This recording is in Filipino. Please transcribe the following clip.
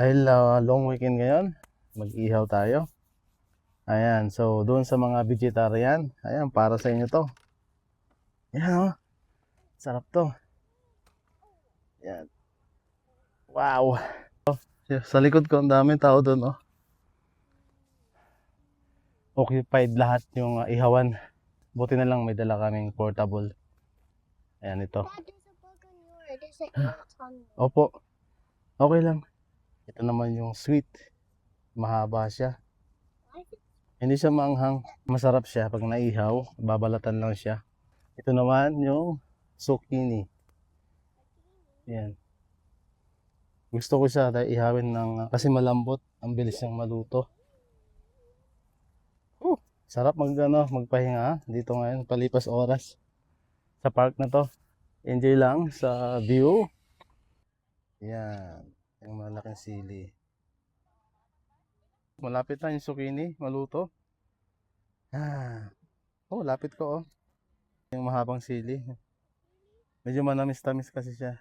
Dahil long weekend ngayon, mag-ihaw tayo. Ayan, so doon sa mga vegetarian, ayan, para sa inyo to. Ayan oh, sarap to. Ayan. Wow. Sa likod ko, ang daming tao doon oh. Occupied lahat yung ihawan. Buti na lang may dala kaming portable. Ayan ito. Dad, there's a bug on your. There's an ant on me. Opo, okay lang. Ito naman yung sweet. Mahaba siya. Why is it Hindi siya maanghang. Masarap siya pag naihaw. Babalatan lang siya. Ito naman yung zucchini. Yan. Gusto ko siya dahil ihawin ng kasi malambot. Ang bilis niyang maluto. Sarap magpahinga dito ngayon. Palipas oras sa park na to. Enjoy lang sa view. Yan. Yung malaking sili. Malapit na yung zucchini. Maluto. Oh, lapit ko oh. Yung mahabang sili. Medyo manamis-tamis kasi siya.